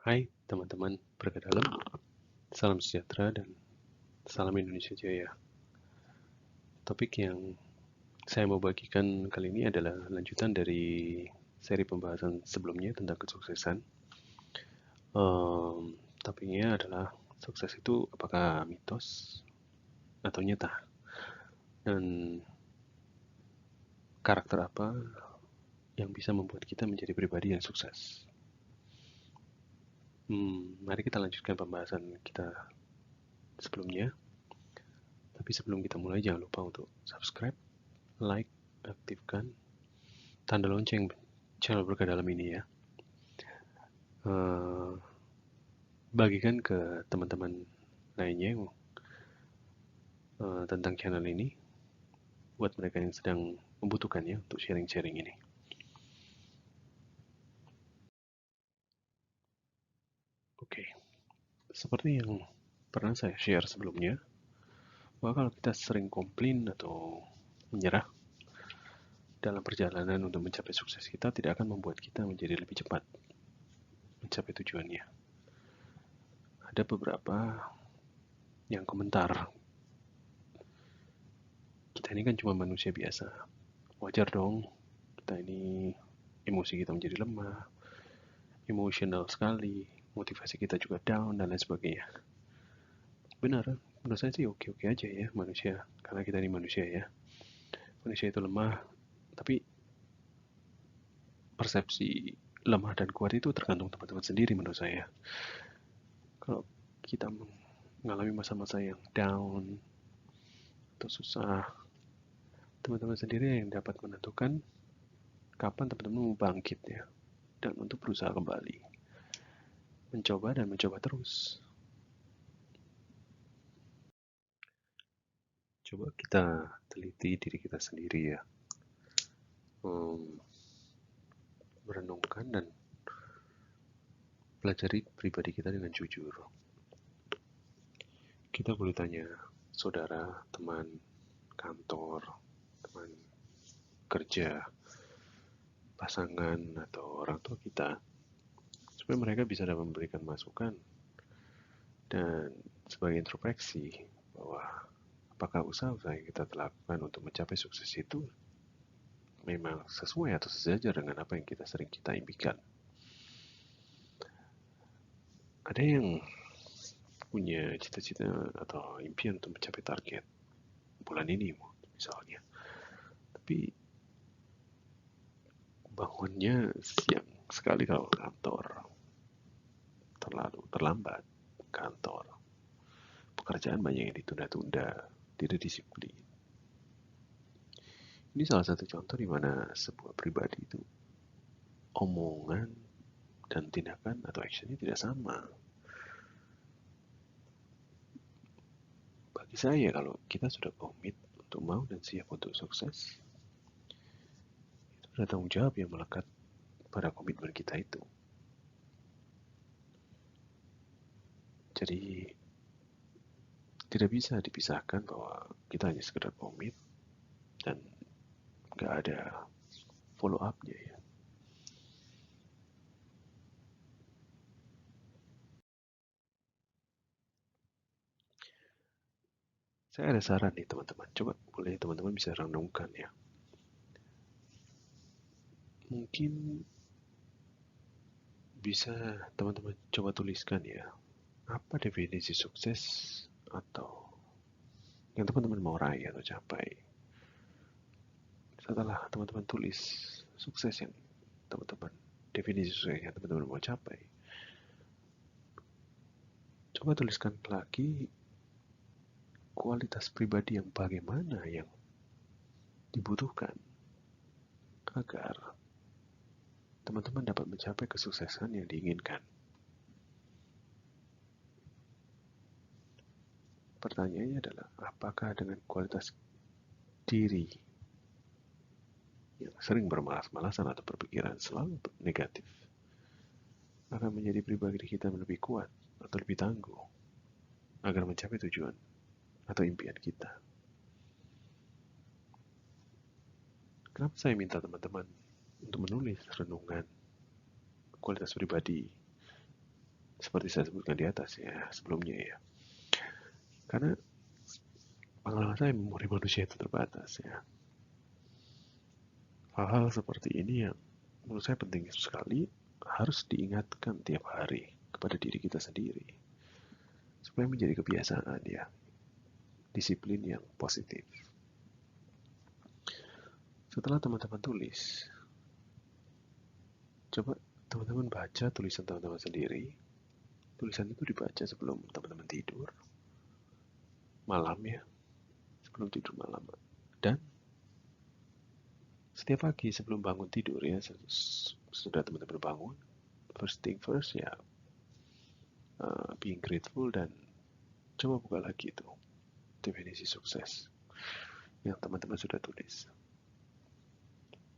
Hai teman-teman beragam dalam, salam sejahtera dan salam Indonesia Jaya. Topik yang saya mau bagikan kali ini adalah lanjutan dari seri pembahasan sebelumnya tentang kesuksesan. Topiknya adalah sukses itu apakah mitos atau nyata, dan karakter apa yang bisa membuat kita menjadi pribadi yang sukses. Mari kita lanjutkan pembahasan kita sebelumnya. Tapi sebelum kita mulai, jangan lupa untuk subscribe, like, aktifkan tanda lonceng channel Berkah Dalam ini ya. Bagikan ke teman-teman lainnya yang tentang channel ini, buat mereka yang sedang membutuhkannya untuk sharing-sharing ini. Oke, seperti yang pernah saya share sebelumnya, bahwa kalau kita sering komplain atau menyerah dalam perjalanan untuk mencapai sukses, kita tidak akan membuat kita menjadi lebih cepat mencapai tujuannya. Ada beberapa yang komentar, kita ini kan cuma manusia biasa, wajar dong kita ini emosi kita menjadi lemah, emosional sekali, motivasi kita juga down, dan lain sebagainya. Benar, menurut saya sih oke-oke aja ya manusia, karena kita ini manusia ya. Manusia itu lemah, tapi persepsi lemah dan kuat itu tergantung teman-teman sendiri menurut saya. Kalau kita mengalami masa-masa yang down atau susah, teman-teman sendiri yang dapat menentukan kapan teman-teman mau bangkit ya, dan untuk berusaha kembali, mencoba dan mencoba terus. Coba kita teliti diri kita sendiri ya, merenungkan dan pelajari pribadi kita dengan jujur. Kita boleh tanya saudara, teman kantor, teman kerja, pasangan, atau orang tua kita, supaya mereka bisa dapat memberikan masukan dan sebagai introspeksi bahwa apakah usaha-usaha yang kita lakukan untuk mencapai sukses itu memang sesuai atau sejajar dengan apa yang sering kita impikan. Ada yang punya cita-cita atau impian untuk mencapai target bulan ini misalnya, tapi bangunnya siang sekali kalau kantor, terlalu terlambat kantor, pekerjaan banyak yang ditunda-tunda, tidak disiplin. Ini salah satu contoh di mana sebuah pribadi itu omongan dan tindakan atau actionnya tidak sama. Bagi saya, kalau kita sudah komit untuk mau dan siap untuk sukses, itu ada tanggung jawab yang melekat pada komitmen kita itu. Jadi tidak bisa dipisahkan bahwa kita hanya sekedar komit dan nggak ada follow up-nya ya. Saya ada saran nih teman-teman, coba boleh teman-teman bisa renungkan ya. Mungkin bisa teman-teman coba tuliskan ya, apa definisi sukses atau yang teman-teman mau raih atau capai. Setelah teman-teman tulis sukses yang teman-teman, definisi sukses yang teman-teman mau capai, coba tuliskan lagi kualitas pribadi yang bagaimana yang dibutuhkan agar teman-teman dapat mencapai kesuksesan yang diinginkan. Pertanyaannya adalah, apakah dengan kualitas diri yang sering bermalas-malasan atau berpikiran selalu negatif akan menjadi pribadi kita lebih kuat atau lebih tangguh agar mencapai tujuan atau impian kita. Kenapa saya minta teman-teman untuk menulis renungan kualitas pribadi Seperti saya sebutkan di atas ya, sebelumnya ya. Karena pengalaman saya, memori manusia itu terbatas ya. Hal-hal seperti ini yang menurut saya penting sekali harus diingatkan tiap hari kepada diri kita sendiri supaya menjadi kebiasaan ya, disiplin yang positif. Setelah teman-teman tulis, coba teman-teman baca tulisan teman-teman sendiri. Tulisan itu dibaca sebelum teman-teman tidur, malam ya, sebelum tidur malam. Dan setiap pagi sebelum bangun tidur ya, sudah teman-teman bangun, first thing first ya, being grateful, dan coba buka lagi itu definisi sukses yang teman-teman sudah tulis.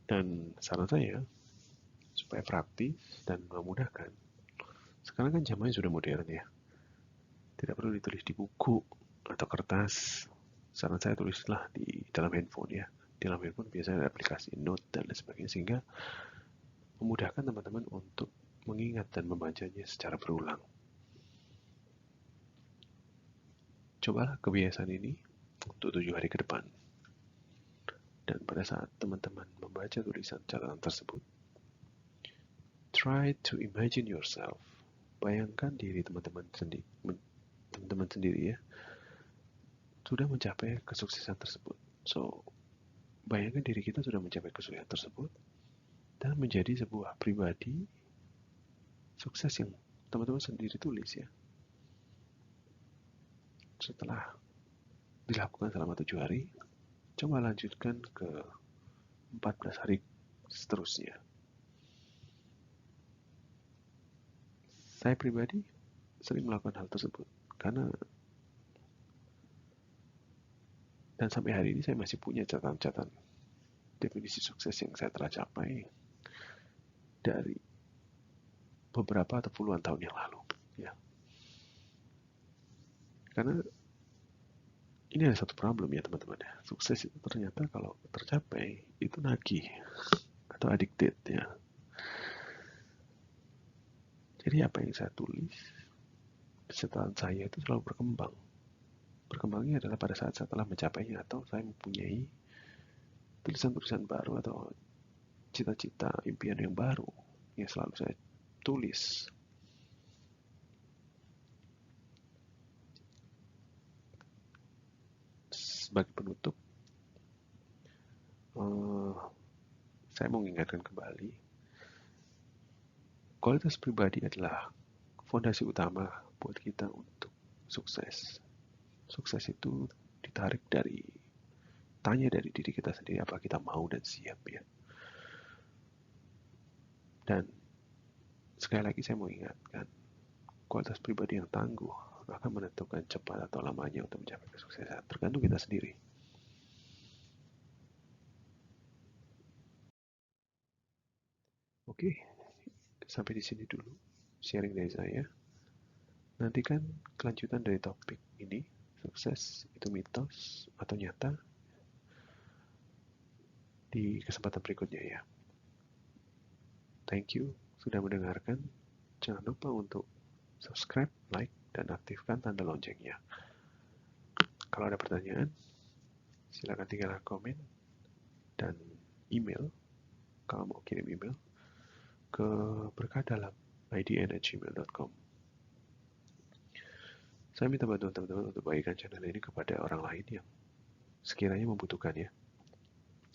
Dan saran saya, supaya praktis dan memudahkan, sekarang kan zamannya sudah modern ya, tidak perlu ditulis di buku atau kertas. Saran saya tulislah di dalam handphone ya. Di dalam handphone biasanya ada aplikasi note dan lain sebagainya, sehingga memudahkan teman-teman untuk mengingat dan membacanya secara berulang. Cobalah kebiasaan ini untuk 7 hari ke depan. Dan pada saat teman-teman membaca tulisan catatan tersebut, try to imagine yourself. Bayangkan diri teman-teman sendiri ya, sudah mencapai kesuksesan tersebut. So, bayangkan diri kita sudah mencapai kesuksesan tersebut dan menjadi sebuah pribadi sukses yang teman-teman sendiri tulis ya. Setelah dilakukan selama 7 hari, coba lanjutkan ke 14 hari seterusnya. Saya pribadi sering melakukan hal tersebut karena, dan sampai hari ini saya masih punya catatan definisi sukses yang saya telah capai dari beberapa atau puluhan tahun yang lalu ya. Karena ini ada satu problem ya teman-teman ya, sukses itu ternyata kalau tercapai itu nagih atau addicted ya. Jadi apa yang saya tulis, catatan saya itu selalu berkembang. Berkembangnya adalah pada saat saya telah mencapainya atau saya mempunyai tulisan-tulisan baru atau cita-cita, impian yang baru yang selalu saya tulis. Sebagai penutup, saya mau mengingatkan kembali, kualitas pribadi adalah fondasi utama buat kita untuk sukses. Sukses itu tanya dari diri kita sendiri apa kita mau dan siap ya. Dan sekali lagi saya mau ingatkan, kualitas pribadi yang tangguh akan menentukan cepat atau lamanya untuk mencapai kesuksesan, tergantung kita sendiri. Oke, sampai di sini dulu sharing dari saya. Nantikan kelanjutan dari topik ini, sukses itu mitos atau nyata, di kesempatan berikutnya ya. Thank you sudah mendengarkan. Jangan lupa untuk subscribe, like, dan aktifkan tanda loncengnya. Kalau ada pertanyaan, silakan tinggalkan komen dan email. Kalau mau kirim email ke berkahdalam@idn@gmail.com. Saya minta bantuan teman-teman untuk bagikan channel ini kepada orang lain yang sekiranya membutuhkan ya,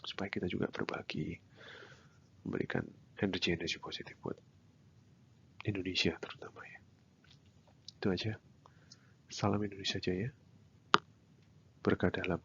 supaya kita juga berbagi, memberikan energi-energi positif buat Indonesia terutama ya. Itu aja. Salam Indonesia Jaya. Berkah dalam.